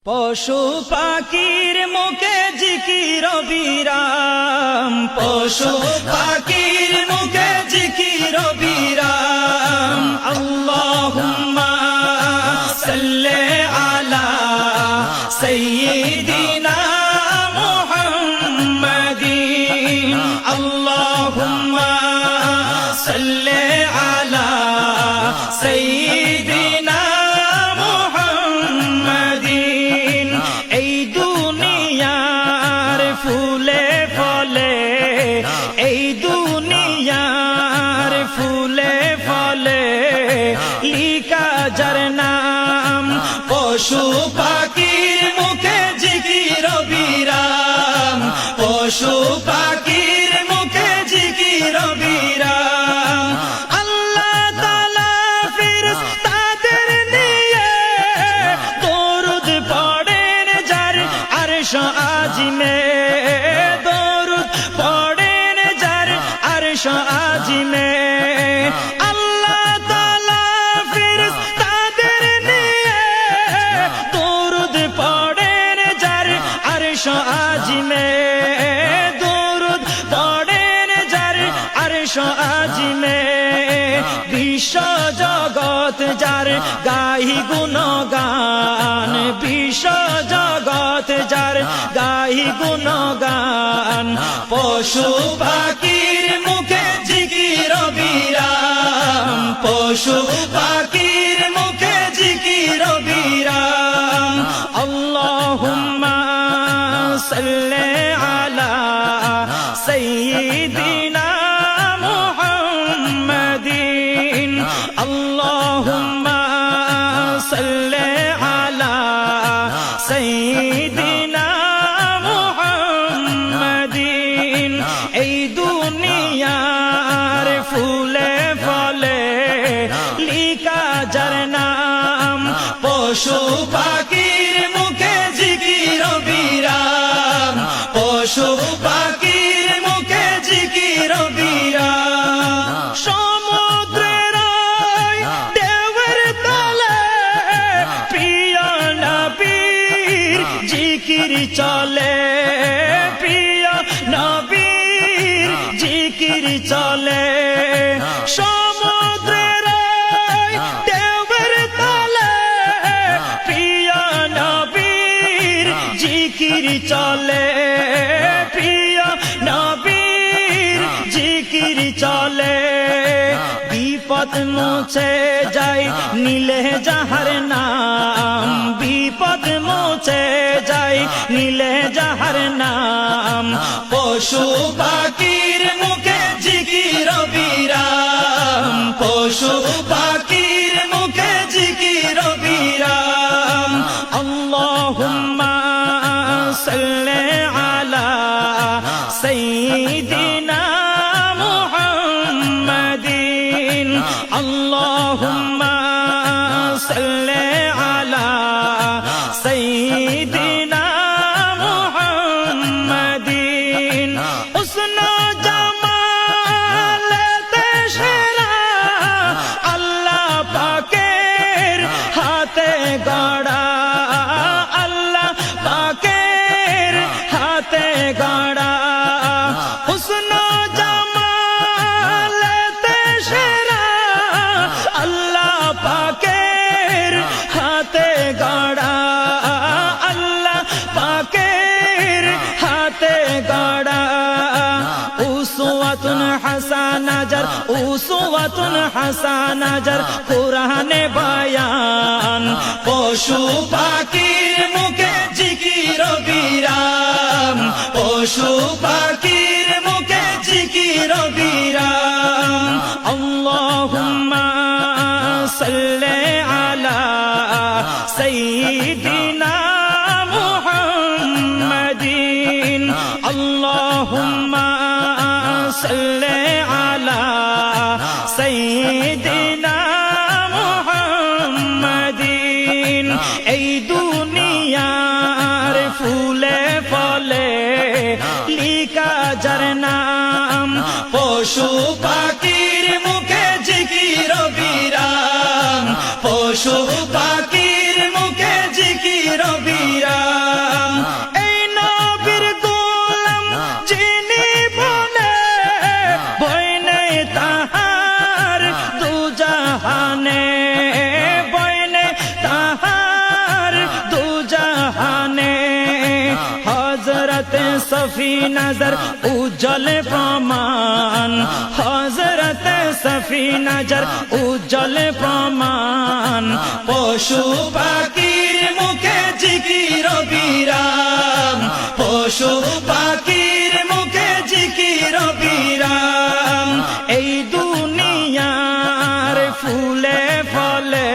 পশু পাখির মুখে জিকির বিরাম, পশু পাখির মুখে জিকির বিরাম। আল্লাহুম্মা সাল্লি আলা সাইয়্যিদিনা মুহাম্মাদিন। আল্লাহুম্মা সাল্লি আলা সাইয়্যিদিনা মুহাম্মাদিন। এই দুনিয়ার ফুলে ফলে, এই দুনিয়ার ফুলে ফলে লিখা যার নাম, পশু পাখির মুখে জিকির বিরাম, পশু পাখির মুখে জিকির বিরাম। আল্লাহ তাআলা ফেরেশতাদের নিয়ে দরুদ পড়েন যার আরশ আজিমে, দরুদ পড়েন যার আরশ আজিমে। আল্লাহ তাআলা ফেরেশতাদের নিয়ে দরুদ পড়েন যার আরশ আজিমে, দরুদ পড়েন যার আরশ আজিমে। বিশ্ব জগৎ যার গাই গুণগান, বিশ্ব জগৎ যার গাই গুণগান। পশু পাখির মুখে জিকির বিরাম, পশু পাখির মুখে জিকির বিরাম। আল্লাহুম্মা সাল্লি আলা সাইয়্যিদিনা মুহাম্মাদিন। আল্লাহুম্মা সাল্লি আলা সাইয়্যিদিনা মুহাম্মাদিন। এই দুনিয়ার ফুলে ফলে লিখা যার নাম, পশু পাখির মুখে জিকির বিরাম, পশু পাখির মুখে জিকির বিরাম। সমুদ্রের ঢেউয়ের তলে প্রিয় নবীর জিকির চলে, প্রিয় নবীর জিকির চলে। সমুদ্রের ঢেউয়ের তলে প্রিয় নবীর জিকির চলে, প্রিয় নবীর জিকির চলে। বিপদ মুছে যায় নীলে যাহার নাম, বিপদ মুছে যায় নীলে যাহার নাম। পশু পাখির মুখে জিকির বিরাম, পশু পাখির মুখে জিকির বিরাম। আল্লাহুম্মা সাল্লি আলা সাইয়্যিদিনা মুহাম্মাদিন। আল্লাহুম্মা সাল্লি আলা সাইয়্যিদিনা মুহাম্মাদিন। হুসন জামাল দেশেরা আল্লাহ পাকের হাতে গড়া, আল্লাহ পাকের হাতে গড়া। হুসন জামাল দেশেরা আল্লাহ পাকের হাতে গড়া, আল্লাহ পাকের হাতে গড়া। উসওয়াতুন হাসানা যার, উসওয়াতুন হাসানা যার কুরআনে বায়ান। পশু পাখির মুখে জিকির বিরাম, পশু পাখির মুখে জিকির বিরাম। আল্লাহুম্মা সাল্লি আলা সাইয়্যিদিনা মুহাম্মাদিন। আল্লাহুম্মা সাল্লি আলা সাইয়্যিদিনা মুহাম্মাদিন। এই দুনিয়ার ফুলে ফলে লিখা হযরতে সফি নজর উজ্জ্বল প্রমাণ হযরতে সফি নজর উজ্জ্বল প্রমাণ পশু পাখির মুখে জিকির বিরাম পশু পাখির মুখে জিকির বিরাম এই দুনিয়ার ফুলে ফলে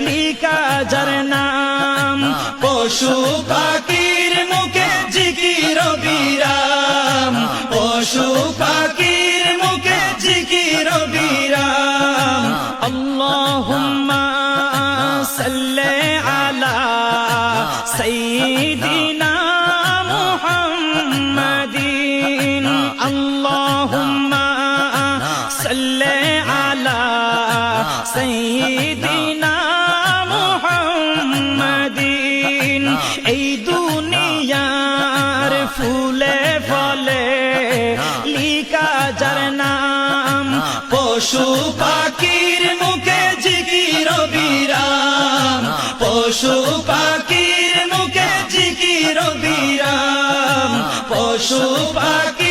লিখা যার নাম পশু পাখির মুখে জিকির বিরাম পশু পাখির মুখে জিকির বিরাম আল্লাহুম্মা সাল্লি আলা সাইয়্যিদিনা মুহাম্মাদিন আল্লাহুম্মা সাল্লি আলা সাইয়্যিদিনা মুহাম্মাদিন এই দুনিয়ার ফুলে ফলে লিখা যার নাম পশু পাখির মুখে জিকির বিরাম পশু পাখির মুখে জিকির বিরাম পশু পাখি